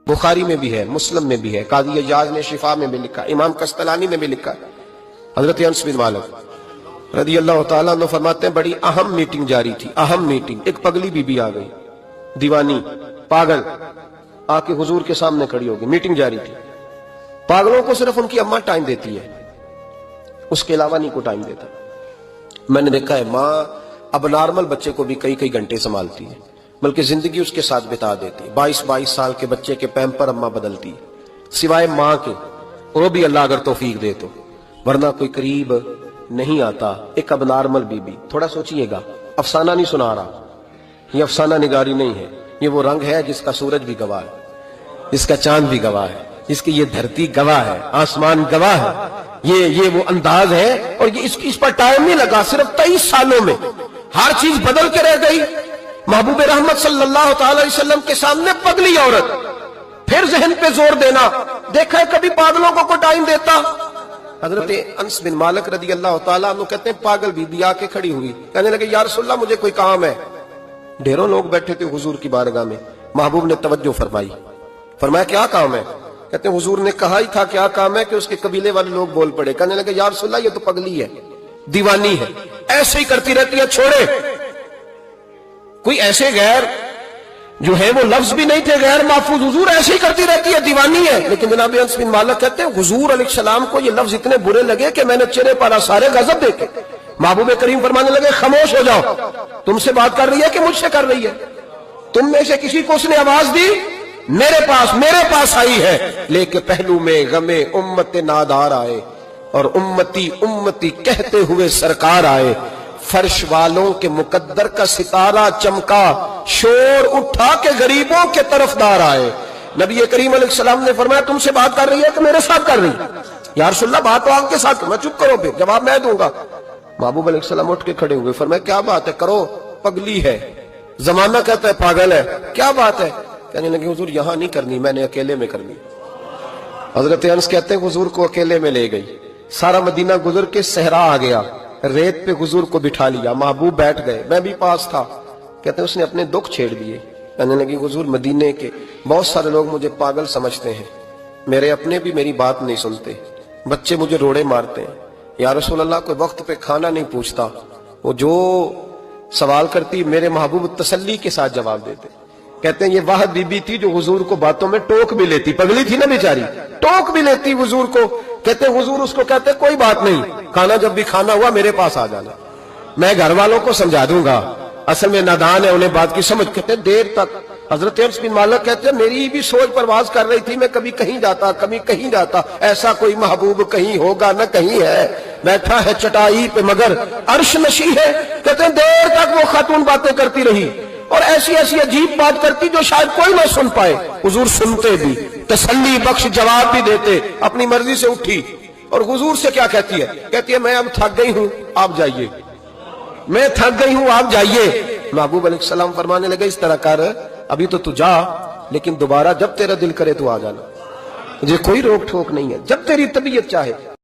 बुखारी में भी है, मुस्लिम में भी है, काजी अय्याज ने शिफा में भी लिखा, इमाम कस्तलानी ने भी लिखा। हजरत अनस बिन मालिक रदी अल्लाह तआला अन्हु फरमाते हैं, बड़ी अहम मीटिंग जारी थी, अहम मीटिंग। एक पगली बीबी आ गई, दीवानी, पागल, आके हुजूर के सामने खड़ी हो गई। मीटिंग जारी थी। पागलों को सिर्फ उनकी अम्मा टाइम देती है, उसके अलावा नहीं को टाइम देता। मैंने देखा है माँ अब नॉर्मल बच्चे को भी कई कई घंटे संभालती है, बल्कि जिंदगी उसके साथ बिता देती है। 22-22 साल के बच्चे के पैम्पर अम्मा बदलती है, सिवाय माँ के, वो भी अल्लाह अगर तौफीक दे तो, वरना कोई करीब नहीं आता। एक अब नॉर्मल बीबी, थोड़ा सोचिएगा, अफसाना नहीं सुना रहा, ये अफसाना निगारी नहीं है, ये वो रंग है जिसका सूरज भी गवाह है, जिसका चांद भी गवाह है, जिसकी ये धरती गवाह है, आसमान गवाह है। ये वो अंदाज है, और ये इस पर टाइम नहीं लगा, सिर्फ 23 सालों में हर चीज बदल के रह गई। महबूब रहमत सल्लल्लाहु तआला अलैहि वसल्लम के सामने पगली औरत, फिर जहन पे जोर देना। देखा है कभी पागलों को टाइम देता? हजरत अनस बिन मालिक रदी अल्लाह तआला अन्हु कहते हैं, पागल बीबी आके खड़ी हुई, कहने लगे, या रसूलल्लाह मुझे कोई काम है। ढेरों लोग बैठे थे हुजूर की बारगाह में। महबूब ने तवज्जो फरमाई, फरमाया क्या काम है? कहते हैं हुजूर ने कहा ही था क्या काम है कि उसके कबीले वाले लोग बोल पड़े। कहने लगे, या रसूलल्लाह ये तो पगली है, दीवानी है, ऐसे ही करती रहती है, छोड़े। कोई ऐसे गैर जो है वो लफ्ज भी नहीं थे गैर महफूज, हुजूर ऐसे ही करती रहती है, दीवानी है। लेकिन जनाब अनस बिन मालिक कहते हैं हुजूर अलैहिस्सलाम को ये लफ्ज इतने बुरे लगे कि मैंने चेहरे पर सारे गजब देखे। महबूब करीम फरमाने लगे, खामोश हो जाओ, तुमसे बात कर रही है कि मुझसे कर रही है? तुम में से किसी को उसने आवाज दी? मेरे पास आई है, लेके पहलू में गमे उम्मत नादार आए, और उम्मती उम्मती कहते हुए सरकार आए। फर्श वालों के मुकद्दर का सितारा चमका, शोर उठा के गरीबों के तरफदार आए। नबी करीम अलैहिस्सलाम ने फरमाया, तुमसे बात कर रही है कि मेरे साथ कर रही है? या रसूलल्लाह बात तो आपके साथ, मैं चुप करो, फिर जवाब मैं दूंगा। महबूब अलैहिस्सलाम उठ के खड़े हुए, फरमाया क्या बात है, करो, पगली है, जमाना कहता है पागल है, क्या बात है? कहने लगे, हुजूर यहां नहीं करनी, मैंने अकेले में करनी। हजरत अनस कहते हैं हुजूर को अकेले में ले गई, सारा मदीना गुजर के सहरा आ गया, रेत पे हुजूर को बिठा लिया, महबूब बैठ गए, मैं भी पास था। कहते हैं उसने अपने दुख छेड़ दिए। कहने लगी, हुजूर मदीने के बहुत सारे लोग मुझे पागल समझते हैं, मेरे अपने भी मेरी बात नहीं सुनते, बच्चे मुझे रोड़े मारते हैं। या रसूल अल्लाह कोई वक्त पे खाना नहीं पूछता, वो जो सवाल करती मेरे महबूब तसल्ली के साथ जवाब देते। कहते हैं ये वाह बीबी थी जो हुजूर को बातों में टोक भी लेती, पगली थी ना बेचारी, टोक भी लेती हुजूर को। कहते हुजूर उसको कहते कोई बात नहीं, खाना जब भी खाना हुआ मेरे पास आ जाना, मैं घर वालों को समझा दूंगा, असल में नादान है, उन्हें बात की समझ। कहते देर तक हजरत अनस बिन मालिक कहते हैं मेरी भी सोच परवाज कर रही थी, मैं कभी कहीं जाता कभी कहीं जाता, ऐसा कोई महबूब कहीं होगा न कहीं है, बैठा है चटाई पे मगर अर्श नशी है। कहते हैं देर तक वो खातून बातें करती रही, और ऐसी ऐसी अजीब बात करती जो शायद कोई ना सुन पाए। हुजूर सुनते भी, तसल्ली बख्श जवाब भी देते, अपनी मर्जी से उठी, और हुजूर से क्या कहती है? कहती है मैं अब थक गई हूं, आप जाइए, मैं थक गई हूं, आप जाइए। महबूब अलैहिस्सलाम फरमाने लगे, इस तरह कर, अभी तो तू जा, लेकिन दोबारा जब तेरा दिल करे तो आ जाना, मुझे कोई रोक ठोक नहीं है, जब तेरी तबीयत चाहे।